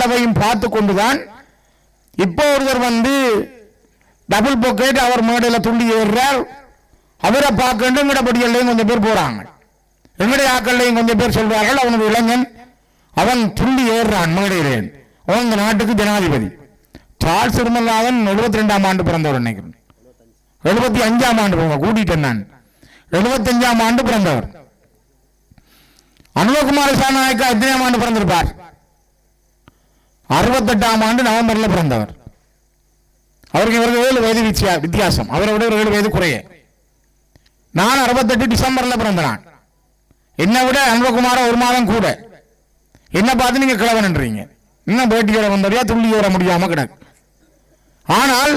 அவ்வளவையும் பார்த்து கொண்டுதான் இப்போ ஒருவர் வந்து டபுள் பாக்கெட் அவர் மேடையில் துள்ளி ஏறுறார். அவரை பார்க்க எங்கடப்படியல்லையும் கொஞ்சம் பேர் போறாங்க. எங்களுடைய ஆக்கள்லையும் கொஞ்சம் பேர் சொல்வார்கள் அவனது இளைஞன் அவன் துள்ளி ஏறுறான் மேடையிலே. அவன் இந்த நாட்டுக்கு ஜனாதிபதி. சார்ல்ஸ் திருமலாதன் 72ஆம் ஆண்டு பிறந்தவர் நினைக்கிறேன். 75ஆம் ஆண்டு கூட்டிட்டேன் நான். 75ஆம் ஆண்டு பிறந்தவர். அனுபகுமார சாநாயக்கா எத்தனையாம் ஆண்டு பிறந்திருப்பார்? 68ஆம் ஆண்டு நவம்பர்ல பிறந்தவர். அவருக்கு இவருக்கு 7 வயது வித்தியாசம். அவரை விட 7 வயது குறைய. நான் 68 டிசம்பர்ல பிறந்தேன். என்னை விட அன்பகுமார 1 மாதம் கூட. என்ன பார்த்து நீங்க கிழவன்றீங்க. இன்னும் பேட்டியோட வந்தவரையா துள்ளி ஏற முடியாம கிடக்கு. ஆனால்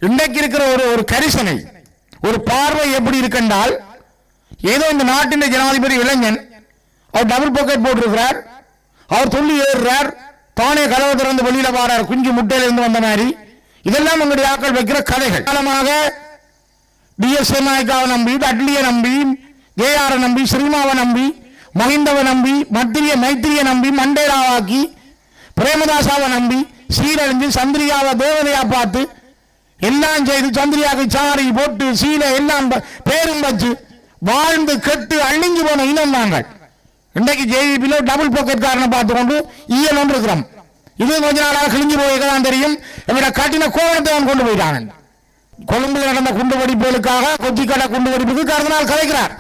இன்றைக்கு இருக்கிற ஒரு கரிசனை, ஒரு பார்வை எப்படி இருக்குன்றால், ஏதோ இந்த நாட்டின் ஜனாதிபதி இளைஞன் அவர் டபுள் பாக்கெட் போட்டிருக்கிறார், அவர் துள்ளி ஏறுறார், தானே கதவை திறந்து வெளியில வாரார் குஞ்சு முட்டையில இருந்து வந்த மாதிரி. இதெல்லாம் உங்களுடைய ஆக்கள் வைக்கிற கதைகள். காலமாக டிஎஸ் நாயக்காவை நம்பி, அட்லியை நம்பி, ஜேஆரை நம்பி, ஸ்ரீமாவை நம்பி, மஹிந்தவை நம்பி, மைத்திரியை நம்பி, மண்டேராவாக்கி, பிரேமதாசாவை நம்பி சீரழிஞ்சு சந்திரியாவை தேவதையா பார்த்து எல்லாம் செய்து சந்திரியாவுக்கு சாரி போட்டு சீலை எல்லாம் பேரும் வச்சு வாழ்ந்து கெட்டு அழிஞ்சு போன இனம் நாங்கள். இன்றைக்கு ஜேவிபியில டபுள் பாக்கெட் காரணம் பார்த்துக்கொண்டு ஈயல் இருக்கிறோம். இது கொஞ்ச நாளாக கிழிஞ்சு போயிருக்கதான் தெரியும். என்னோட கட்டின கோவணத்தை அவன் கொண்டு போயிட்டான். கொழும்புல நடந்த குண்டுவெடிப்புகளுக்காக கொச்சிக்கடை குண்டுவெடிப்புக்கு கருதினால் கலைக்கிறார்.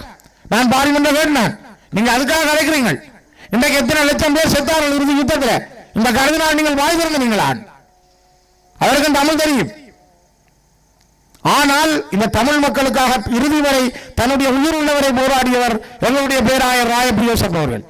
நான் பார்லிமெண்ட்ல கேட்டேன், நீங்க அதுக்காக கலைக்கிறீங்க. இன்றைக்கு எத்தனை லட்சம் பேர் செத்தார்கள் இறுதி யுத்தத்தில். இந்த கருதினால் நீங்கள் வாய் திறந்தீங்களா? அவருக்கும் தமிழ் தெரியும். ஆனால் இந்த தமிழ் மக்களுக்காக இறுதி வரை தன்னுடைய உயிர் உள்ளவரை போராடியவர் எங்களுடைய பேராயர் ராயபிரியோசப் அவர்கள்.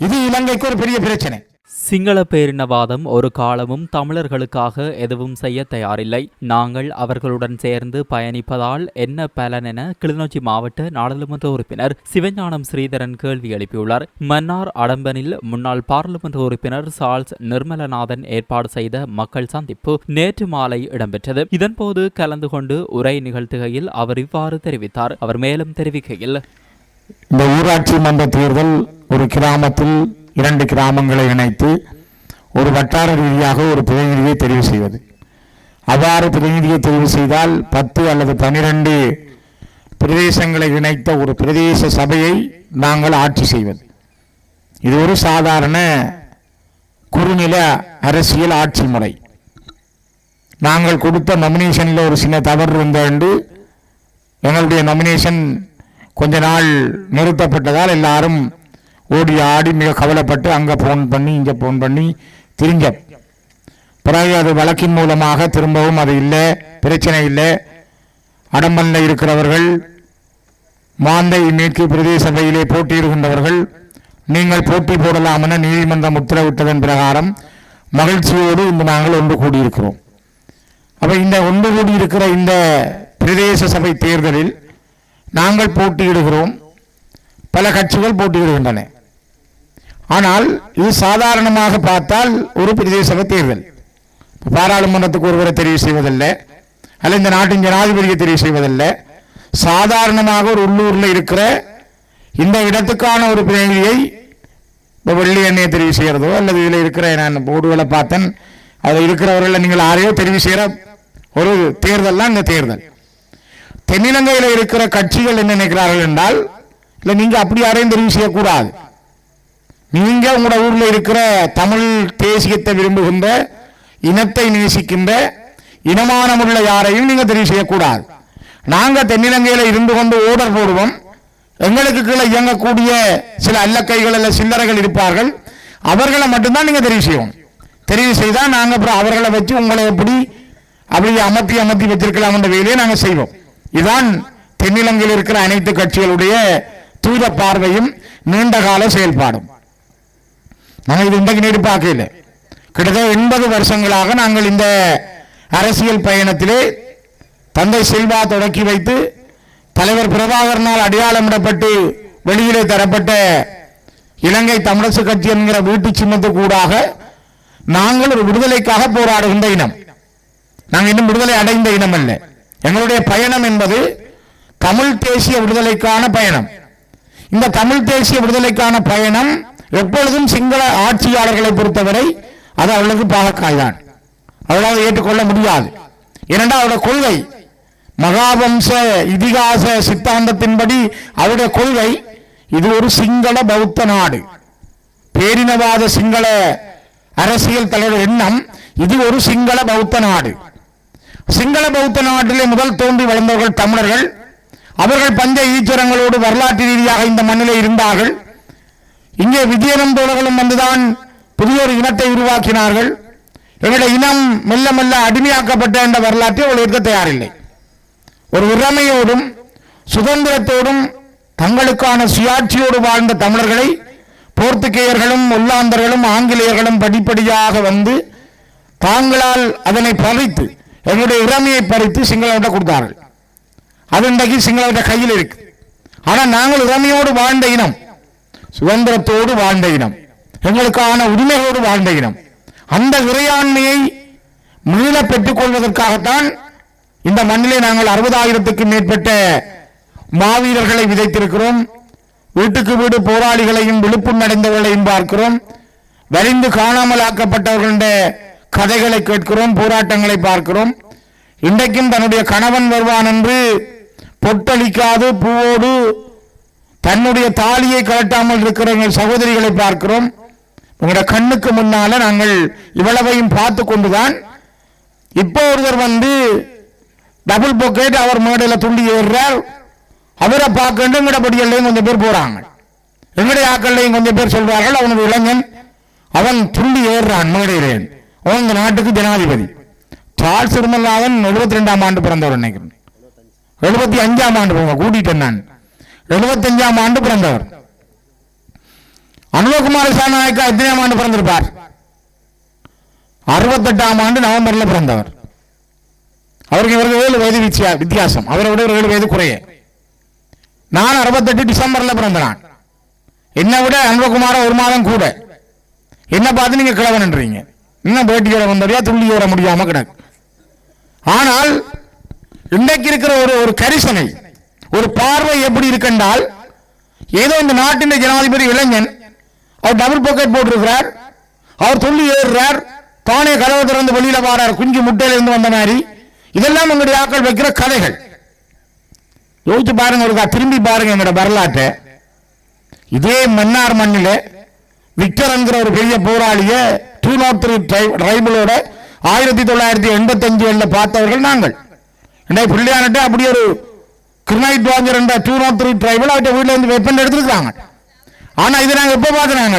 இது இலங்கைக்கு ஒரு பெரிய பிரச்சனை. சிங்கள பேரினவாதம் ஒரு காலமும் தமிழர்களுக்காக எதுவும் செய்ய தயாரில்லை. நாங்கள் அவர்களுடன் சேர்ந்து பயணிப்பதால் என்ன பலன் என கிளிநொச்சி மாவட்ட நாடாளுமன்ற உறுப்பினர் சிவஞானம் ஸ்ரீதரன் கேள்வி எழுப்பியுள்ளார். மன்னார் அடம்பனில் முன்னாள் பாராளுமன்ற உறுப்பினர் சார்ல்ஸ் நிர்மலநாதன் ஏற்பாடு செய்த மக்கள் சந்திப்பு நேற்று மாலை இடம்பெற்றது. இதன்போது கலந்து கொண்டு உரை நிகழ்த்துகையில் அவர் இவ்வாறு தெரிவித்தார். அவர் மேலும் தெரிவிக்கையில், இந்த ஊராட்சி மன்ற தேர்தல் ஒரு கிராமத்தில் 2 கிராமங்களை இணைத்து ஒரு வட்டார ரீதியாக ஒரு பிரதிநிதியை தெரிவு செய்வது. அவ்வாறு பிரதிநிதியை தெரிவு செய்தால் 10 அல்லது 12 பிரதேசங்களை இணைத்த ஒரு பிரதேச சபையை நாங்கள் ஆட்சி செய்வது. இது ஒரு சாதாரண குறுநில அரசியல் ஆட்சி முறை. நாங்கள் கொடுத்த நாமினேஷனில் ஒரு சின்ன தவறு இருந்தது. எங்களுடைய நாமினேஷன் கொஞ்ச நாள் நிறுத்தப்பட்டதால் எல்லாரும் ஓடி ஆடி மிக கவலைப்பட்டு அங்கே போன் பண்ணி இங்கே போன் பண்ணி திரிஞ்ச பிறகு அது வழக்கின் மூலமாக திரும்பவும் அது இல்லை, பிரச்சனை இல்லை. அடம்பனில் இருக்கிறவர்கள், மாந்தை மேற்கு பிரதேச சபையிலே போட்டியிடுகின்றவர்கள் நீங்கள் போட்டி போடலாம் என நீதிமன்றம் உத்தரவிட்டதன் பிரகாரம் மகிழ்ச்சியோடு இன்று நாங்கள் ஒன்று கூடியிருக்கிறோம். அப்போ இந்த ஒன்று கூடியிருக்கிற இந்த பிரதேச சபை தேர்தலில் நாங்கள் போட்டியிடுகிறோம். பல கட்சிகள் போட்டியிடுகின்றன. ஆனால் இது சாதாரணமாக பார்த்தால் ஒரு பிரதேச சபை தேர்தல். பாராளுமன்றத்துக்கு ஒருவரை தெரிவு செய்வதில்லை, அல்ல இந்த நாட்டின் ஜனாதிபதியை தெரிவு செய்வதில்லை. சாதாரணமாக ஒரு உள்ளூரில் இருக்கிற இந்த இடத்துக்கான ஒரு பிரதிநிதியை வெள்ளி எண்ணெயை தெரிவு செய்கிறதோ அல்லது இதில் இருக்கிற நான் போர்டுகளை பார்த்தேன், அதில் இருக்கிறவர்கள் நீங்கள் யாரையோ தெரிவு செய்கிற ஒரு தேர்தல் தான் இந்த தேர்தல். தென்னிலங்கையில் இருக்கிற கட்சிகள் என்ன நினைக்கிறார்கள் என்றால், இல்லை நீங்க அப்படி யாரையும் தெரிவு செய்யக்கூடாது. நீங்க உங்களோட ஊரில் இருக்கிற தமிழ் தேசியத்தை விரும்புகின்ற, இனத்தை நேசிக்கின்ற, இனமானமுள்ள யாரையும் நீங்க தெரிவு செய்யக்கூடாது. நாங்க தென்னிலங்கையில் இருந்து கொண்டு ஓடர் போடுவோம். எங்களுக்கு கீழே இயங்கக்கூடிய சில அல்லக்கைகள் அல்ல சில்லறைகள் இருப்பார்கள், அவர்களை மட்டும்தான் நீங்க தெரிவு செய்வோம். தெரிவு செய்தால் நாங்க அப்புறம் அவர்களை வச்சு உங்களை எப்படி அப்படி அமர்த்தி வச்சிருக்கலாம் என்ற வேலையை நாங்கள் செய்வோம். இதுதான் தென்னிலங்கையில் இருக்கிற அனைத்து கட்சிகளுடைய தூர பார்வையும் நீண்ட கால செயல்பாடும். நாங்கள் இது இன்றைக்கு நேற்று பார்க்கல. கிட்டத்தட்ட 80 வருஷங்களாக நாங்கள் இந்த அரசியல் பயணத்திலே தந்தை செல்வா தொடக்கி வைத்து தலைவர் பிரபாகரனால் அடையாளமிடப்பட்டு வெளியிலே தரப்பட்ட இலங்கை தமிழரசு கட்சி என்கிற வீட்டு சின்னத்துக்கூடாக நாங்கள் ஒரு விடுதலைக்காக போராடுகின்ற இனம். நாங்கள் இன்னும் விடுதலை அடைந்த இனம் அல்ல. எங்களுடைய பயணம் என்பது தமிழ் தேசிய விடுதலைக்கான பயணம். இந்த தமிழ் தேசிய விடுதலைக்கான பயணம் எப்பொழுதும் சிங்கள ஆட்சியாளர்களை பொறுத்தவரை அது அவளுக்கு பாகக்காய் தான். அவளால் ஏற்றுக்கொள்ள முடியாது. ஏனென்றால் அவருடைய கொள்கை மகாவம்ச இதிகாச சித்தாந்தத்தின்படி அவருடைய கொள்கை இது ஒரு சிங்கள பௌத்த நாடு, பேரினவாத சிங்கள அரசியல் தலைவர் எண்ணம் இது ஒரு சிங்கள பௌத்த நாடு. சிங்கள பௌத்த நாட்டிலே முதல் தோன்றி வளர்ந்தவர்கள் தமிழர்கள். அவர்கள் பஞ்ச ஈச்சரங்களோடு வரலாற்று ரீதியாக இந்த மண்ணிலே இருந்தார்கள். இங்கே விஜயநந்தோழர்களும் வந்துதான் புதியொரு இனத்தை உருவாக்கினார்கள். எங்களுடைய இனம் மெல்ல மெல்ல அடிமையாக்கப்பட்ட என்ற வரலாற்றை அவர்கள் ஏற்க தயாரில்லை. ஒரு இறமையோடும் சுதந்திரத்தோடும் தங்களுக்கான சுயாட்சியோடு வாழ்ந்த தமிழர்களை போர்த்துகேயர்களும் ஒல்லாந்தர்களும் ஆங்கிலேயர்களும் படிப்படியாக வந்து தாங்களால் அதனை பறித்து எங்களுடைய இறமையை பறித்து சிங்களவர்கிட்ட கொடுத்தார்கள். அது இன்றைக்கு சிங்களவர்கிட்ட கையில் இருக்கு. ஆனால் நாங்கள் இறமையோடு வாழ்ந்த இனம், சுதந்திரத்தோடு வாழ்ந்த இனம், எங்களுக்கான உரிமையோடு வாழ்ந்த இனம். அந்த இறையாண்மையை மீள பெற்றுக் கொள்வதற்காகத்தான் இந்த மண்ணிலே நாங்கள் 60,000க்கு மேற்பட்ட மாவீரர்களை விதைத்திருக்கிறோம். வீட்டுக்கு வீடு போராளிகளையும் விழுப்புணர்ந்தவர்களையும் பார்க்கிறோம். வலிந்து காணாமல் ஆக்கப்பட்டவர்களுடைய கதைகளை கேட்கிறோம், போராட்டங்களை பார்க்கிறோம். இன்றைக்கும் தன்னுடைய கணவன் வருவான் என்று பொட்டளிக்காது பூவோடு தன்னுடைய தாலியை கலட்டாமல் இருக்கிற எங்கள் சகோதரிகளை பார்க்கிறோம். உங்களுடைய கண்ணுக்கு முன்னால நாங்கள் இவ்வளவையும் பார்த்து கொண்டுதான் இப்போ ஒருவர் வந்து டபுள் பாக்கெட் அவர் மேடையில் துண்டி ஏறுறார். அவரை பார்க்க எங்கடப்படியல்லையும் கொஞ்சம் பேர் போறாங்க. எங்களுடைய ஆக்கள்லையும் கொஞ்சம் பேர் சொல்றார்கள் அவனது இளைஞன், அவன் துண்டி ஏறுறான் மேடையிலேன், அவன் இந்த நாட்டுக்கு ஜனாதிபதி. சார்ல்ஸ் திருமலாவன் 72ஆம் ஆண்டு பிறந்தவர் நினைக்கிறேன், 75ஆம் ஆண்டு கூட்டிட்டேன் நான், 75ஆம் ஆண்டு பிறந்தவர். அனுபகுமார சாநாயக்கா எத்தனையாம் ஆண்டு பிறந்திருப்பார்? 68ஆம் ஆண்டு நவம்பர்ல பிறந்தவர். அவருக்கு இவருக்கு 7 வயது வித்தியாசம், அவரை விட 7 வயது குறைய. நான் 68 டிசம்பர்ல பிறந்தான். என்னை விட அன்பகுமார 1 மாதம் கூட. என்ன பார்த்து நீங்க கிழவன்றீங்க, இன்னும் பேட்டியோட வந்ததையா துள்ளி வர முடியாம கிடக்கு. ஆனால் இன்றைக்கு இருக்கிற ஒரு கரிசனை, ஒரு பார்வை எப்படி இருக்கின்றால், ஏதோ இந்த நாட்டின் ஜனாதிபதி இளைஞன், அவர் டபுள் பாக்கெட் போட்டிருக்கிறார், அவர் துள்ளி ஏறுறார், தானே கதவை திறந்து வெளியில வாரார் குஞ்சு முட்டையில இருந்து வந்த மாதிரி. இதெல்லாம் எங்களுடைய ஆக்கள் வைக்கிற கதைகள். யோசிச்சு பாருங்க, ஒரு திரும்பி பாருங்க எங்களோட வரலாற்றை. இதே மன்னார் மண்ணில விக்டர் என்கிற ஒரு பெரிய போராளிய 203 ட்ரைபிளோட 1985 பார்த்தவர்கள் நாங்கள். பிள்ளையானட்ட அப்படி ஒரு கிரினைட் வாஞ்சர் என்ற 203 ட்ரைபிள் அவற்றை வீட்டில் இருந்து வெப்பன் எடுத்துருக்காங்க. ஆனா இதை நாங்கள் எப்ப பார்க்கிறாங்க,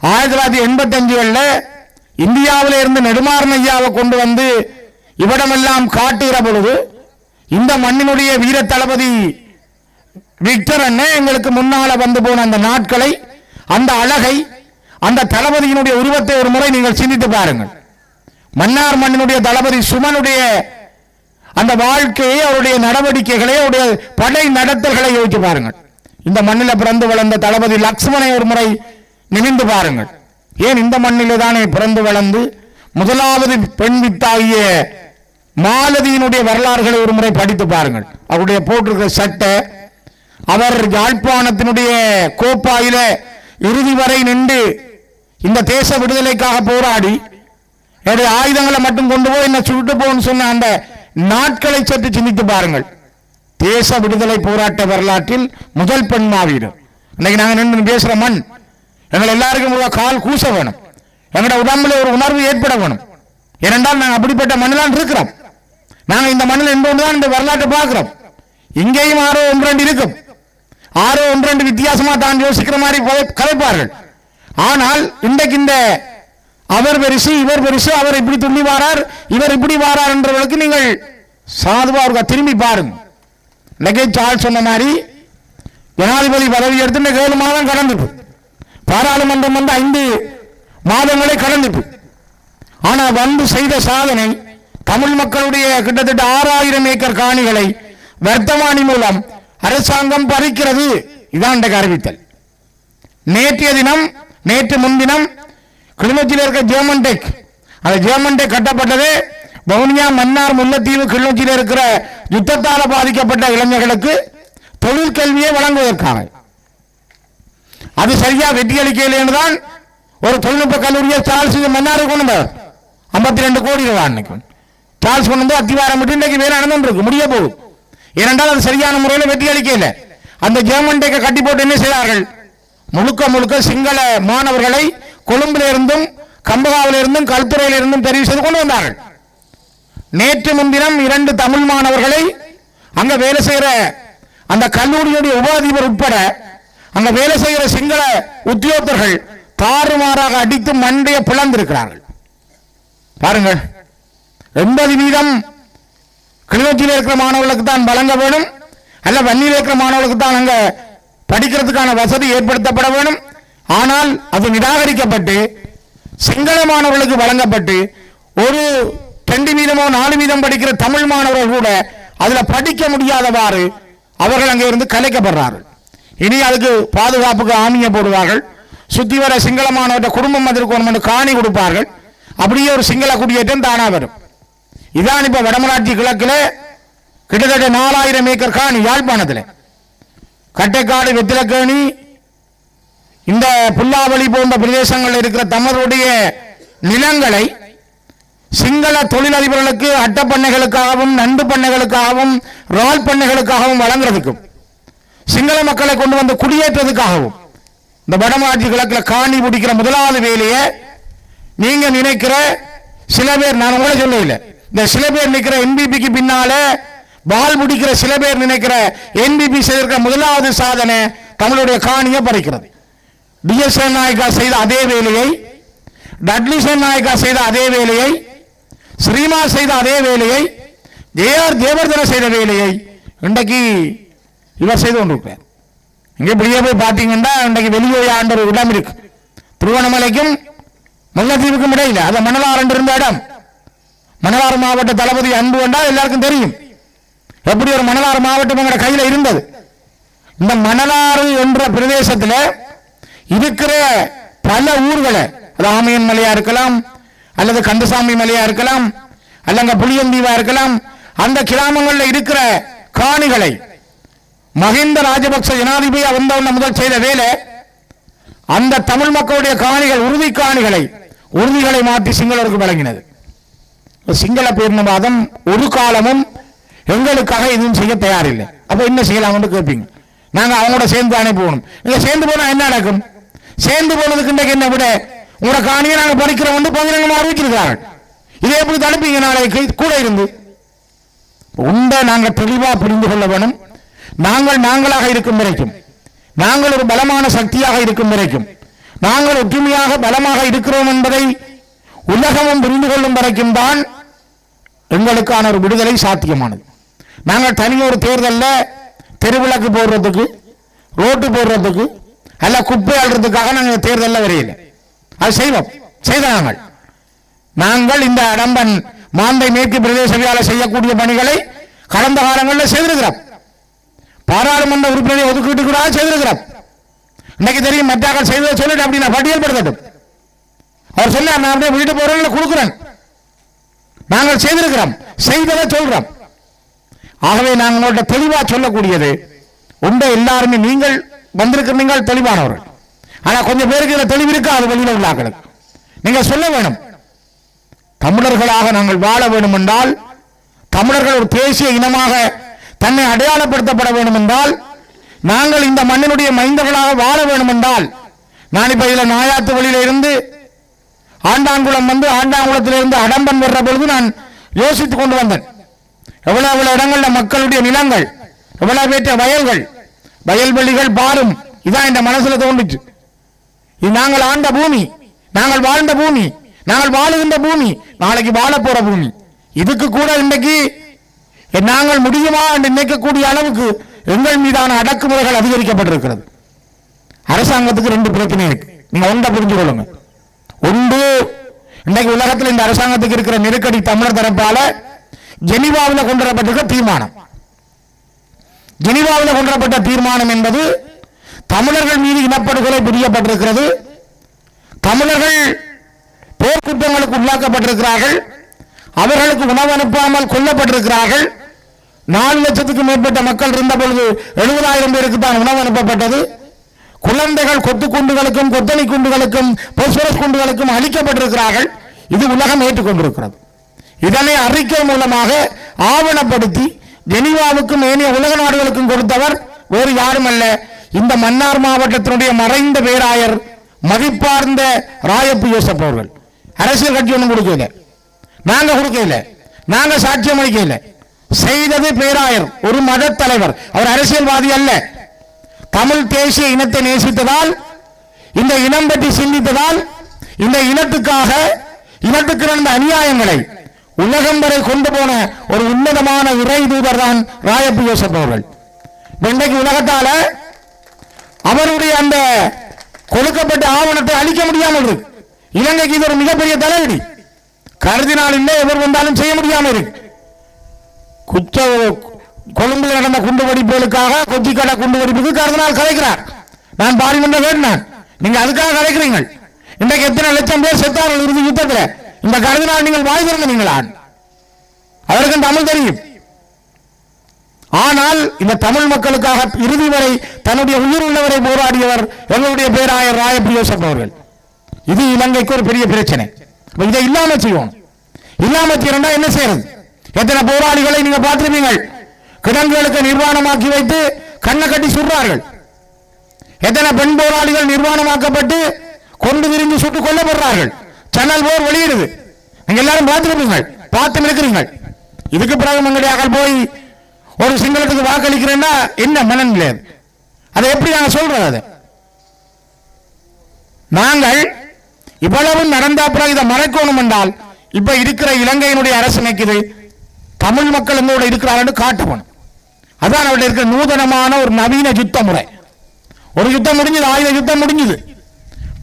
1985 இந்தியாவில இருந்து நெடுமாறன் ஐயாவை கொண்டு வந்து இவ்விடமெல்லாம் காட்டுகிற பொழுது இந்த மண்ணினுடைய வீர தளபதி விக்டர் அண்ணன் எங்களுக்கு முன்னால வந்து போன அந்த நாட்களை, அந்த அழகை, அந்த தளபதியினுடைய உருவத்தை ஒரு முறை நீங்கள் சிந்தித்து பாருங்கள். மன்னார் மண்ணினுடைய தளபதி சுமனுடைய அந்த வாழ்க்கையை, அவருடைய நடவடிக்கைகளை, அவருடைய படை நடத்தல்களை யோசித்து பாருங்கள். இந்த மண்ணில் பிறந்து வளர்ந்த தளபதி லக்ஷ்மணை ஒரு முறை நினைந்து பாருங்கள். ஏன் இந்த மண்ணிலே தானே பிறந்து வளர்ந்து முதலாவது பெண் வித்தாகிய மாலதியினுடைய வரலாறுகளை ஒரு முறை படித்து பாருங்கள். அவருடைய போட்டிருக்கிற சட்டை, அவர் யாழ்ப்பாணத்தினுடைய கோப்பாயில இறுதி வரை நின்று இந்த தேச விடுதலைக்காக போராடி என்னுடைய ஆயுதங்களை மட்டும் கொண்டு போய் என்ன சுட்டு போன்னு சொன்ன அந்த நாட்களை சற்று சிந்தித்து பாருங்கள். தேச விடுதலை போராட்ட வரலாற்றில் முதல் பெண் மாவீரர். இன்னைக்கு நாங்கள் நின்று பேசுற மண், எங்கள் எல்லாருக்கும் கால் கூச வேணும், எங்களோட உடம்புல ஒரு உணர்வு ஏற்பட வேணும். ஏனென்றால் நாங்கள் அப்படிப்பட்ட மண்ணில் இருக்கிறோம். நாங்கள் இந்த மண்ணில் என்பதுதான் இந்த வரலாற்றை பார்க்கிறோம். இங்கேயும் 6 1 இருக்கும், 6 1 வித்தியாசமா தான் யோசிக்கிற மாதிரி கலைப்பார்கள். ஆனால் இன்றைக்கு இந்த அவர் பெருசு, இவர் பெருசு, அவர் இப்படி துள்ளி வாரார், இவர் இப்படி வாரார் என்றவர்களுக்கு நீங்கள் சாதுவா திரும்பி பாருங்க. இன்னைக்கு சார்ல்ஸ் சொன்ன மாதிரி ஜனாதிபதி பதவி எடுத்து 7 மாதம் கடந்துட்டு, பாராளுமன்றம் வந்து 5 மாதங்களை கடந்துட்டு, ஆனா வந்து செய்த சாதனை தமிழ் மக்களுடைய கிட்டத்தட்ட 6000 ஏக்கர் காணிகளை வர்த்தமானி மூலம் அரசாங்கம் பறிக்கிறது. இதான் அறிவித்தல். நேற்றைய தினம், நேற்று முன்தினம் கிளிநொச்சியில் இருக்க ஜெர்மன் டெக், அந்த ஜெர்மன் டெக் கட்டப்பட்டது வவுனியா, மன்னார், முல்லைத்தீவு, கிளிநொச்சியில் இருக்கிற யுத்தத்தால் பாதிக்கப்பட்ட இளைஞர்களுக்கு தொழிற்கல்வியை வழங்குவதற்காக. அது சரியா வெற்றி அளிக்கவில்லை என்றுதான் ஒரு தொழில்நுட்ப கல்லூரியை சார்ல்ஸ் மன்னாரை கொண்டு வந்தார். 52 கோடி ரூபாய் அன்னைக்கு சார்ல்ஸ் கொண்டு வந்து அத்திவாரம் விட்டு இன்றைக்கு வேலை நடந்துருக்கு, முடிய போகுது. ஏனென்றால் அது சரியான முறையில் வெற்றி அளிக்கல. அந்த ஜெர்மன் டேக்கை கட்டி போட்டு என்ன செய்தார்கள், முழுக்க முழுக்க சிங்கள மாணவர்களை கொழும்பில் இருந்தும் கம்பகாவில் இருந்தும் கல்துறையில் இருந்தும் தெரிவு செய்து கொண்டு வந்தார்கள். நேற்று முன்தினம் 2 தமிழ் மாணவர்களை அங்க வேலை செய்கிற அந்த கல்லூரியுடைய உபாதிபர் உட்பட அங்க வேலை செய்கிற சிங்கள உத்தியோகத்தர்கள் தாறுமாறாக அடித்து மண்டையை பிளந்திருக்கிறார்கள். பாருங்கள், 80% கிளிநொச்சியில் இருக்கிற மாணவர்களுக்கு தான் வழங்க வேணும், அல்ல வன்னியில் இருக்கிற மாணவர்களுக்கு தான் அங்க படிக்கிறதுக்கான வசதி ஏற்படுத்தப்பட வேணும். ஆனால் அது நிராகரிக்கப்பட்டு சிங்கள மாணவர்களுக்கு வழங்கப்பட்டு ஒரு 2% 4% படிக்கிற தமிழ் மாணவர்கள் கூட அதுல படிக்க முடியாதவாறு அவர்கள் அங்கே இருந்து கலைக்கப்படுறார்கள். இனி அதுக்கு பாதுகாப்புக்கு ஆணியை போடுவார்கள், சுத்தி வர சிங்கள மாணவர்கிட்ட குடும்பம் அதற்கு காணி கொடுப்பார்கள். அப்படியே ஒரு சிங்கள குடியேற்றம் தானா வரும். இதான் இப்ப வடமராட்சி கிழக்கில் கிட்டத்தட்ட 4000 ஏக்கர் காணி யாழ்ப்பாணத்தில் கட்டைக்காடு, வெத்திலக்கேணி, இந்த புல்லாவளி போன்ற பிரதேசங்களில் இருக்கிற தமிழருடைய நிலங்களை சிங்கள தொழிலதிபர்களுக்கு அட்டப்பண்ணைகளுக்காகவும் நண்டு பண்ணைகளுக்காகவும் ரால் பண்ணைகளுக்காகவும் வழங்குறதுக்கும் சிங்கள மக்களை கொண்டு வந்து குடியேற்றதுக்காகவும் இந்த வடமராட்சி கிழக்கில் காணி பிடிக்கிற முதலாவது வேலையை நீங்க நினைக்கிற சில பேர், நான் உங்களை சொல்லவில்லை, இந்த சில பேர் நிற்கிற என்பிபிக்கு பின்னால பால் பிடிக்கிற சில பேர் நினைக்கிற என்பிபி செய்திருக்கிற முதலாவது சாதனை தமிழுடைய காணியை பறிக்கிறது. டிஎஸ் நாயக்கா செய்த அதே வேலையை, டட்லிசன் நாயக்கா செய்த அதே வேலையை, ஸ்ரீமா செய்த அதே வேலையை, ஜேஆர் தேவர்தன செய்த வேலையை இன்றைக்கு இவர் செய்து கொண்டிருக்கிறார். இங்கே இப்படியே போய் பார்த்தீங்கன்னா இன்றைக்கு வெளியே ஆண்ட ஒரு இடம் இருக்கு, திருவண்ணாமலைக்கும் முல்லைத்தீவுக்கும் இடையில, அது மணலாறு இருந்த இடம். மணலாறு மாவட்ட தளபதி அன்பு என்றால் எல்லாருக்கும் தெரியும் எப்படி ஒரு மணலாறு மாவட்டம் என்ற கையில் இருந்தது. இந்த மணலாறு என்ற பிரதேசத்தில் இருக்கிற பல ஊர்களை, ராமையன் மலையா இருக்கலாம், அல்லது கந்தசாமி மலையா இருக்கலாம், அல்லங்க புளியந்தீவா இருக்கலாம், அந்த கிராமங்களில் இருக்கிற காணிகளை மஹிந்த ராஜபக்ச ஜனாதிபதி வந்தவுடன் முதல் செய்த வேலை, அந்த தமிழ் மக்களுடைய காணிகள், உறுதிகளை மாற்றி சிங்களருக்கு வழங்கினது. சிங்கள பேரினவாதம் ஒரு காலமும் எங்களுக்காக எதுவும் செய்ய தயாரில்லை. அப்ப என்ன செய்யலாம் கேட்பீங்க. நாங்க அவங்களோட சேர்ந்து தானே போகணும். நீங்க சேர்ந்து போனா என்ன நடக்கும்? சேர்ந்து போனதுக்கு இன்றைக்கு என்ன விட உங்களோட காணியை நாங்க பறிக்கிறோம் வந்து பகிரங்கமாக அறிவிச்சிருக்கிறார்கள். இதை எப்படி தடுப்பீங்க? நாளைக்கு கூட இருந்து உண்டை நாங்கள் தெளிவா புரிந்து கொள்ள வேணும். நாங்களாக இருக்கும் வரைக்கும், நாங்கள் ஒரு பலமான சக்தியாக இருக்கும் வரைக்கும், நாங்கள் ஒற்றுமையாக பலமாக இருக்கிறோம் என்பதை உலகமும் புரிந்து கொள்ளும் வரைக்கும் தான் எங்களுக்கான ஒரு விடுதலை சாத்தியமானது. நாங்கள் தனியொரு தேர்தலில் தெருவிளக்கு போடுறதுக்கு, ரோட்டு போடுறதுக்கு, அல்ல குப்பை அள்ளுறதுக்காக நாங்கள் தேர்தலில் வரையில்லை. அது செய்வோம். நாங்கள் இந்த அடம்பன் மாந்தை மேற்கு பிரதேச செய்யக்கூடிய பணிகளை கடந்த காலங்களில் செய்திருக்கிறோம். பாராளுமன்ற உறுப்பினரை ஒதுக்கீட்டு கூட செய்திருக்கிறோம். இன்னைக்கு தெரியும் மற்றாக்கள் செய்ததை சொல்லிட்டு அப்படி நான் பட்டியல்படுத்தட்டும். அவர் சொல்ல நான் அப்படியே வீட்டு போறவங்களை கொடுக்கிறேன். நாங்கள் செய்திருக்கிறோம், செய்ததை சொல்றோம். ஆகவே நாங்கள் தெளிவா சொல்லக்கூடியது உண்ட எல்லாருமே நீங்கள் வந்திருக்கிறீர்கள் தெளிவானவர்கள். ஆனா கொஞ்சம் பேருக்கு இதுல தெளிவு இருக்கு, அது வெளியில உள்ளாக்களுக்கு நீங்க சொல்ல வேணும். தமிழர்களாக நாங்கள் வாழ வேண்டும் என்றால், தமிழர்கள் ஒரு தேசிய இனமாக தன்னை அடையாளப்படுத்தப்பட வேண்டும் என்றால், நாங்கள் இந்த மண்ணினுடைய மைந்தர்களாக வாழ வேண்டும் என்றால், நான் இப்ப இதுல நாயாத்து வழியில இருந்து ஆண்டாங்குளம் வந்து ஆண்டாங்குளத்திலிருந்து அடம்பன் வர்ற பொழுது நான் யோசித்துக் கொண்டு வந்தேன். எவ்வளவு இடங்கள்ல மக்களுடைய நிலங்கள், எவ்வளவு பேற்ற வயல்கள், வயல்வெளிகள் பாரும், இதான் இந்த மனசுல தோன்றுச்சு. இது நாங்கள் ஆண்ட பூமி, நாங்கள் வாழ்ந்த பூமி, நாங்கள் வாழுகின்ற பூமி, நாளைக்கு வாழ போற பூமி. இதுக்கு கூட இன்றைக்கு நாங்கள் முடியுமா என்று நினைக்கக்கூடிய அளவுக்கு எங்கள் மீதான அடக்குமுறைகள் அதிகரிக்கப்பட்டிருக்கிறது. அரசாங்கத்துக்கு 2 பிரச்சனை இருக்கு, நீங்க ஒன்றை புரிஞ்சு கொள்ளுங்க. ஒன்று, இன்றைக்கு உலகத்தில் இந்த அரசாங்கத்துக்கு இருக்கிற நெருக்கடி தமிழர் தரப்பால ஜெனீவாவில் கொண்டு வரப்பட்டிருக்க தீர்மானம். ஜெனீவாவில் கொண்டு வரப்பட்ட தீர்மானம் என்பது தமிழர்கள் மீது இனப்படுகொலை புரியப்பட்டிருக்கிறது. தமிழர்கள் போர்க்குற்றங்களுக்கு உள்ளாக்கப்பட்டிருக்கிறார்கள். அவர்களுக்கு உணவு அனுப்பாமல் கொல்லப்பட்டிருக்கிறார்கள். 4 லட்சத்துக்கும் மேற்பட்ட மக்கள் இருந்த பொழுது 70,000 பேருக்கு தான் உணவு அனுப்பப்பட்டது. குழந்தைகள் கொத்து குண்டுகளுக்கும் கொத்தணி குண்டுகளுக்கும் பொஸ்பரஸ் குண்டுகளுக்கும் அளிக்கப்பட்டிருக்கிறார்கள். இது உலகம் ஏற்றுக்கொண்டிருக்கிறது. இதனை அறிக்கை மூலமாக ஆவணப்படுத்தி ஜெனீவாவுக்கும் ஏனைய உலக நாடுகளுக்கும் கொடுத்தவர் வேறு யாரும் அல்ல, இந்த மன்னார் மாவட்டத்தினுடைய மறைந்த பேராயர் மதிப்பார்ந்த ராயப்பு யோசப் அவர்கள். அரசியல் கட்சி ஒன்றும் கொடுக்கல, நாங்க கொடுக்கல, நாங்க சாட்சியம் அளிக்கல. செய்தது பேராயர், ஒரு மத தலைவர். அவர் அரசியல்வாதி அல்ல. தமிழ் தேசிய இனத்தை நேசித்ததால், இந்த இனம் பற்றி சிந்தித்ததால், இந்த இனத்துக்காக இனத்துக்கு நடந்த அநியாயங்களை உலகம் வரை கொண்டு போன ஒரு உன்னதமான இறை தூதர் தான் ராயப்பு யோசப் அவர்கள். இன்றைக்கு உலகத்தால அவருடைய அந்த கொடுக்கப்பட்ட ஆவணத்தை அளிக்க முடியாமல் இருக்கு. இலங்கைக்கு இது ஒரு மிகப்பெரிய தலைவலி. கருதினால் இல்லை, எவர் வந்தாலும் செய்ய முடியாமல் இருக்கு. கொழும்பில் நடந்த குண்டுவெடிப்புகளுக்காக கொச்சிக்கடை குண்டுவெடிப்புக்கு கருதினால் கலைக்கிறார். நான் பார்லிமெண்ட்ல கேட்டேன், நீங்க அதுக்காக கலைக்கிறீங்க. இன்றைக்கு எத்தனை லட்சம் பேர் செத்தார்கள் இறுதி யுத்தத்தில். இந்த கருதினால் நீங்கள் வாய் திறந்தீங்களா? அவருக்கும் தமிழ் தெரியும். ஆனால் இந்த தமிழ் மக்களுக்காக இறுதி வரை தன்னுடைய உயிர் உள்ளவரை போராடியவர் எங்களுடைய பேராயர் ராயப்பு யோசப் அவர்கள். இது இலங்கைக்கு ஒரு பெரிய பிரச்சனை. இதை இல்லாம செய்வோம். இல்லாம செய்யறா என்ன செய்யறது? எத்தனை போராளிகளை நீங்க பார்த்திருப்பீங்க, கிடங்குகளுக்கு நிர்வாணமாக்கி வைத்து கண்ணை கட்டி சுடுறார்கள். எத்தனை பெண் போராளிகள் நிர்வாணமாக்கப்பட்டு கொண்டு விரிந்து சுட்டுக் கொல்லப்படுறார்கள். சேனல் போர் வெளியிடுது. நீங்க எல்லாரும் பார்த்திருப்பீங்க, பார்த்து இருக்கிறீங்க. இதுக்கு பிறகு எங்களுடைய போய் ஒரு சிங்களத்துக்கு வாக்களிக்கிறேன்னா என்ன மனநிலை? அதை எப்படி நாங்கள் சொல்றது? நாங்கள் இவ்வளவு நடந்த பிறகு இதை மறைக்கணும் என்றால், இப்ப இருக்கிற இலங்கையினுடைய அரசு நினைக்குது தமிழ் மக்கள் எங்களோட இருக்கிறார்கள் காட்டணும். அதான் அவருடைய இருக்கிற நூதனமான ஒரு நவீன யுத்த முறை. ஒரு யுத்தம் முடிஞ்சது, ஆயுத யுத்தம் முடிஞ்சது.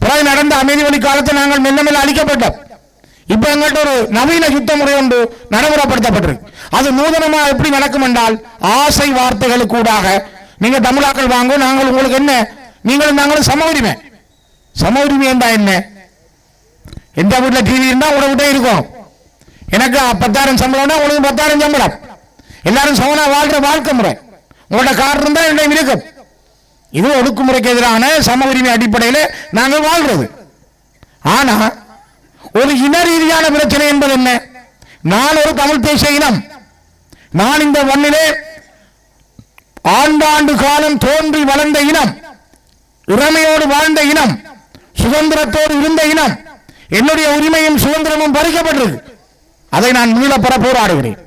பிறகு நடந்த அமைதி வழி காலத்தை நாங்கள் மெல்ல மெல்ல அளிக்கப்பட்டோம். இப்ப எங்கள்கிட்ட ஒரு நவீன யுத்த முறை ஒன்று நடைமுறைப்படுத்தப்பட்டிருக்கு. அது நூதனமா எப்படி நடக்கும் என்றால், ஆசை வார்த்தைகளுக்கு கூடாக நீங்க தமிழாக்கள் வாங்க, நாங்கள் உங்களுக்கு என்ன, நீங்களும் நாங்களும் சம உரிமை. சம உரிமை என்றா என்ன? எந்த வீட்டுல டிவி இருந்தா உங்களை விட்டே இருக்கும். எனக்கு 10,000 சம்பளம்னா உங்களுக்கு 10,000 சம்பளம். எல்லாரும் சமனா வாழ்ற வாழ்க்கை முறை. உங்களோட கார் இருந்தா என்னையும் இருக்கும். இது ஒடுக்குமுறைக்கு எதிரான சம உரிமை அடிப்படையில் நாங்கள் வாழ்றது. ஆனா ஒரு இன ரீதியான பிரச்சனை என்பது என்ன? நான் ஒரு தமிழ் தேசிய இனம். நான் இந்த மண்ணிலே ஆண்டாண்டு காலம் தோன்றி வளர்ந்த இனம், இளமையோடு வாழ்ந்த இனம், சுதந்திரத்தோடு இருந்த இனம். என்னுடைய உரிமையும் சுதந்திரமும் பறிக்கப்பட்டிருக்கு. அதை நான் மீளப்பெற போராடுகிறேன்.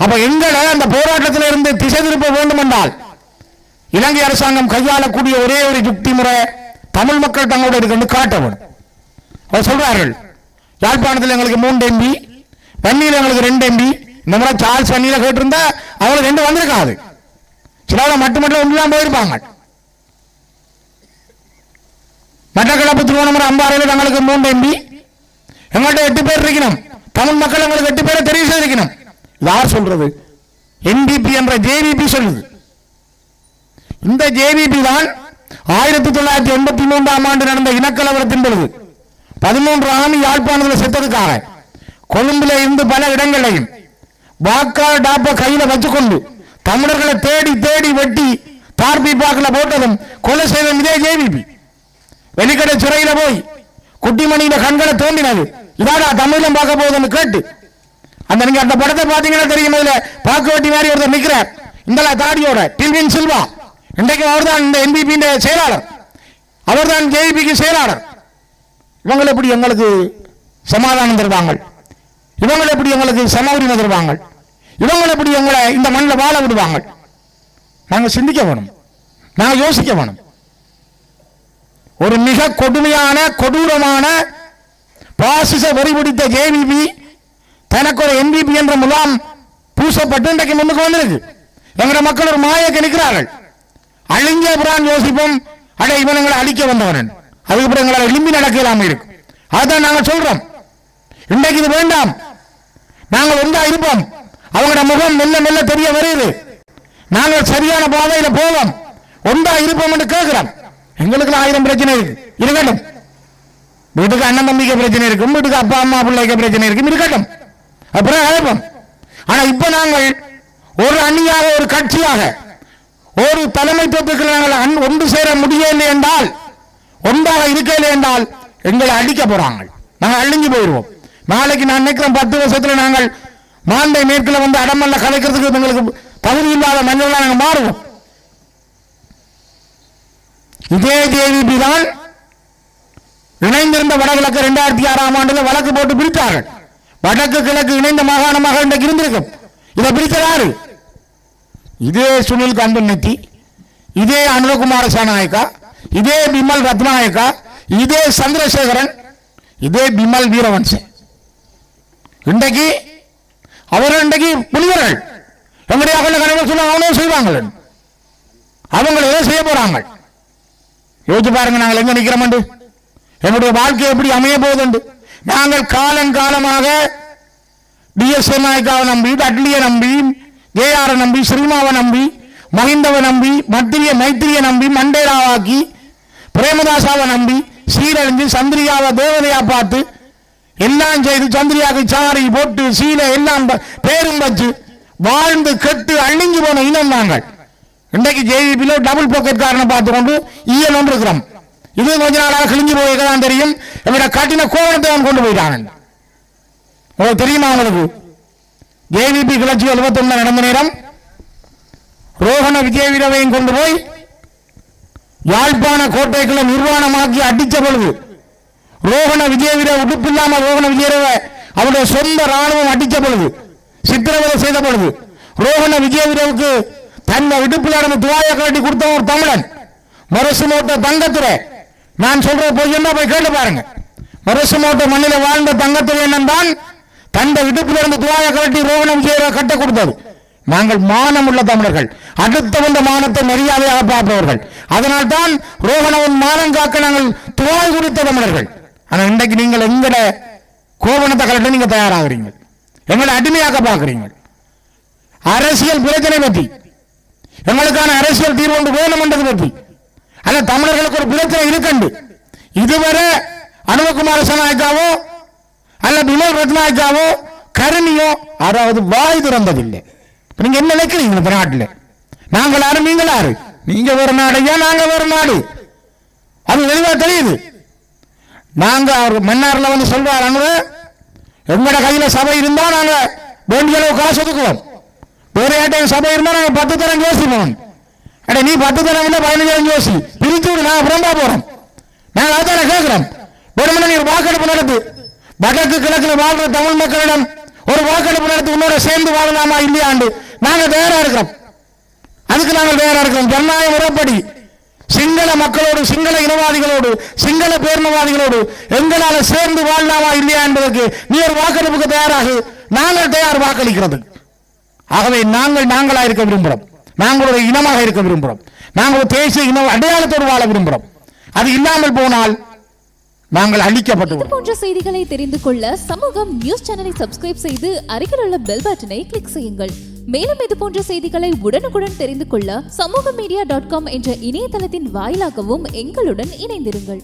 அப்ப எங்களை அந்த போராட்டத்தில் இருந்து திசை திருப்ப வேண்டும் என்றால், இலங்கை அரசாங்கம் கையாளக்கூடிய ஒரே ஒரு யுக்தி முறை தமிழ் மக்கள் தங்களோடு இருக்கு காட்ட வேண்டும். அவர் சொல்றார்கள், யாழ்ப்பாணத்தில் எங்களுக்கு 3 MP, வன்னியில் எங்களுக்கு 2 MP. இந்த முறை சார்ல்ஸ் வன்னியில கேட்டிருந்தா அவங்களுக்கு 2 வந்திருக்காது. சில மட்டும் ஒன்றுலாம் போயிருப்பாங்க. மட்டக்களப்பு திருவண்ணாமலை அம்பாறையில் தங்களுக்கு 3 MP, எங்கள்கிட்ட 8 பேர் இருக்கணும். தமிழ் மக்கள் எங்களுக்கு 8 பேரை தெரிவு செய்திருக்கணும். யார் சொல்றது? NDP என்ற JVP சொல்லுது. இந்த JVP தான் 1983ஆம் ஆண்டு நடந்த இனக்கலவரத்தின் பொழுது 13 ஆண்டு யாழ்ப்பாணத்தில் செத்ததுக்காக கொழும்புல இருந்து பல இடங்களையும் வாக்காளர் டாப்ப கையில வச்சுக்கொண்டு தமிழர்களை தேடி தேடி வெட்டி தார்பீப்பாக்களை போட்டதும் கொலை செய்த இதே JVP. வெளிக்கடை சிறையில போய் குட்டிமணியில கண்களை தோண்டினது. இதாடா தமிழம் பார்க்க போகுதுன்னு கேட்டு அந்த நீங்க அந்த படத்தை பாத்தீங்கன்னா தெரியும். இதுல பாக்கு வட்டி மாதிரி ஒருத்தர் நிக்கிறார், இந்த தாடியோட, டில்வின் சில்வா. இன்றைக்கு அவர் தான் இந்த NDP செயலாளர், அவர் தான் JVPக்கு செயலாளர். இவங்களை எப்படி எங்களுக்கு சமாதானம் தருவாங்க? இவங்களை எப்படி எங்களுக்கு சம உரிமை தருவாங்க? இவங்களை எப்படி எங்களை இந்த மண்ணில் வாழ விடுவாங்க? நாங்க சிந்திக்க வேணும், நாங்க யோசிக்க வேணும். ஒரு மிக கொடுமையான கொடூரமான பாசிச வெறி பிடித்த JVP தனக்கு ஒரு NDP என்ற முலாம் பூசப்பட்டு இன்றைக்கு முன்னுக்கு வந்திருக்கு. எங்க மக்கள் ஒரு மாயக்கு நிற்கிறார்கள். அழிஞ்ச புறான் யோசிப்போம், அட இவனங்களை அழிக்க வந்தவன், அதுக்கப்புறம் எங்களை எலும்பி நடக்கலாம இருக்கு. அதுதான் நாங்கள் சொல்றோம். இன்றைக்கு இது வேண்டாம், நாங்கள் ஒன்றா இருப்போம். அவங்களோட முகம் மெல்ல மெல்ல தெரிய வருது. நாங்கள் சரியான பாதையில போவோம், ஒன்றா இருப்போம் என்று கேட்கிறோம். எங்களுக்கு 1000 பிரச்சனை இருக்கு, இருக்கட்டும். வீட்டுக்கு அண்ணன் தம்பிக்கு பிரச்சனை இருக்கும், வீட்டுக்கு அப்பா அம்மா பிள்ளைக்கு பிரச்சனை இருக்கும், இருக்கட்டும். அப்புறம் அழைப்போம். ஆனா இப்ப நாங்கள் ஒரு அணியாக, ஒரு கட்சியாக, ஒரு தலைமைத்துவத்துக்கு நாங்கள் ஒன்று சேர முடியவில்லை என்றால், ஒன்றாக இருக்கவில்லை என்றால் எங்களை அழிக்க போறாங்க. நாங்கள் அழிஞ்சு போயிடுவோம். நாளைக்கு நான் நினைக்கிறேன் 10 வருஷத்துல நாங்கள் மாந்தை மேற்குல வந்து அடமல்ல கலைக்கிறதுக்கு எங்களுக்கு தகுதி இல்லாத மனிதர்களாக நாங்கள் மாறுவோம். இதே ஜேவிபி தான் இணைந்திருந்த வடகிழக்கு 2006ஆம் ஆண்டில் வழக்கு போட்டு பிரித்தார்கள். வடக்கு கிழக்கு இணைந்த மாகாணமாக இன்றைக்கு இருந்திருக்கும். இதை பிரிக்கிறாரு இதே சுனில் கந்துநெத்தி, இதே அனுரகுமார சாநாயக்கா, இதே பிமல் ரத்நாயக்கா, இதே சந்திரசேகரன், இதே பிமல் வீரவன்சன். இன்றைக்கு அவர்கள் இன்றைக்கு புனிதர்கள். எங்களுடைய கணவன் சொல்ல அவனும் செய்வாங்க. அவங்க எதை செய்ய போறாங்க யோசிச்சு பாருங்க. நாங்கள் எங்க நிக்கிறோம், எங்களுடைய வாழ்க்கை எப்படி அமைய போகுது. நாங்கள் காலங்காலமாக டிஎஸ்ஏ நாயக்காவை நம்பி, அட்லியை நம்பி, ஜேஆரை நம்பி, ஸ்ரீமாவை நம்பி, மஹிந்தவை நம்பி, மைத்திரியை நம்பி, மண்டேலாவாக்கி, பிரேமதாசாவை நம்பி சீரழிஞ்சு சந்திரியாவை தேவதையா பார்த்து எல்லாம் செய்து சந்திரியாவுக்கு சாரி போட்டு சீலை எல்லாம் பேரும் வச்சு வாழ்ந்து கெட்டு அழிஞ்சு போன இனம் நாங்கள். இன்றைக்கு ஜேவிபியில டபுள் பாக்கெட் காரனை பார்த்துக்கொண்டு ஈயன் ஒன்று இருக்கிறோம். இது கொஞ்ச நாளாக கிழிஞ்சு போயிருக்கதான் தெரியும். என்னோட கட்டின கோவணத்தை அவன் கொண்டு போயிட்டான். உங்களுக்கு தெரியுமா? உங்களுக்கு ஜேவிபி கிளர்ச்சி 71 நடந்த நேரம் ரோஹண விஜயவீரவையும் கொண்டு போய் யாழ்ப்பாண கோட்டைக்குள்ள நிர்வாணமாக்கி அடிச்ச பொழுது, ரோஹண விஜயவீர உடுப்பில்லாம ரோஹண விஜயவீர அவருடைய சொந்த ராணுவம் அடிச்ச பொழுது, சித்திரவதை செய்த பொழுது, ரோஹண விஜயவீரவுக்கு தன்னை இடுப்பில் நடந்த துவாய கட்டி கொடுத்த ஒரு தமிழன் மரசு மோட்ட தங்கத்துறை. நான் சொல்ற போய் என்ன போய் கேட்டு பாருங்க. மரசு மோட்ட மண்ணில வாழ்ந்த தங்கத்துறை என்னந்தான் தந்த இடுப்பில் இருந்து துவாய கட்டி ரோஹண விஜயவீர கட்ட கொடுத்தது. நாங்கள் மானம் உள்ள தமிழர்கள், அடுத்த வந்த மானத்தை மரியாதையாக பார்ப்பவர்கள். அதனால் தான் ரோஹணவன் மானம் காக்க நாங்கள் துவாய் குறித்த தமிழர்கள். ஆனா இன்றைக்கு நீங்கள் எங்கட கோவணத்தை கலட்ட நீங்க தயாராகிறீங்க, எங்களை அடிமையாக்க பார்க்கிறீங்க. அரசியல் பிரச்சனை பற்றி, எங்களுக்கான அரசியல் தீர்வு ஒன்று வேணும் என்றது பற்றி, அல்ல தமிழர்களுக்கு ஒரு பிரச்சனை இருக்கண்டு. இதுவரை அனுரகுமார சாநாயக்காவோ அல்ல பிமல் ரத்நாயக்காவோ கருணியோ அதாவது வாய் திறந்ததில்லை. நீங்க என்ன நினைக்கிறீங்க? இந்த நாட்டில் நாங்கள் யாரு, நீங்கள் யாரு? நீங்க வேறு நாடையா, நாங்க வேறு நாடு, அது தெளிவா தெரியுது. நாங்க அவர் மன்னார்ல வந்து சொல்றாங்க, எங்கட கையில சபை இருந்தா நாங்க வேண்டிய அளவு காசு ஒதுக்குவோம். வேற யார்ட்டையும் சபை இருந்தா நாங்க 10 தரம் யோசிப்போம். அட நீ 10 தரம் இல்ல 15 யோசி, பிரிச்சு விடு, நாங்க புறம்பா போறோம். நாங்க அதான கேட்கிறோம். ஒரு நீ வாக்கெடுப்பு நடத்து, வடக்கு கிழக்குல வாழ்ற தமிழ் மக்களிடம் ஒரு வாக்கெடுப்பு நடத்தி உன்னோட சேர்ந்து வாழலாமா இல்லையாண்டு நாங்க தயாரா இருக்கிறோம். அதுக்கு நாங்கள் தயாரா இருக்கிறோம். ஜனநாயக முறைப்படி சிங்கள மக்களோடு, சிங்கள இனவாதிகளோடு, சிங்கள பேரினவாதிகளோடு எங்களால சேர்ந்து வாழலாமா இல்லையா என்பதற்கு நீ ஒரு வாக்கெடுப்புக்கு தயாராக, நாங்கள் தயார் வாக்களிக்கிறது. ஆகவே நாங்களா இருக்க விரும்புகிறோம், நாங்களுடைய இனமாக இருக்க விரும்புகிறோம், நாங்கள் தேசிய இன அடையாளத்தோடு வாழ விரும்புகிறோம். அது இல்லாமல் போனால் நாங்கள் அழிக்கப்பட்டு. இது போன்ற செய்திகளை தெரிந்து கொள்ள சமூகம் நியூஸ் சேனலை சப்ஸ்கிரைப் செய்து அருகில் உள்ள பெல் பட்டனை கிளிக் செய்யுங்கள். மேலும் இது போன்ற செய்திகளை உடனுக்குடன் தெரிந்து கொள்ள சமூகமீடியா.com என்ற இணையதளத்தின் வாயிலாகவும் எங்களுடன் இணைந்திருங்கள்.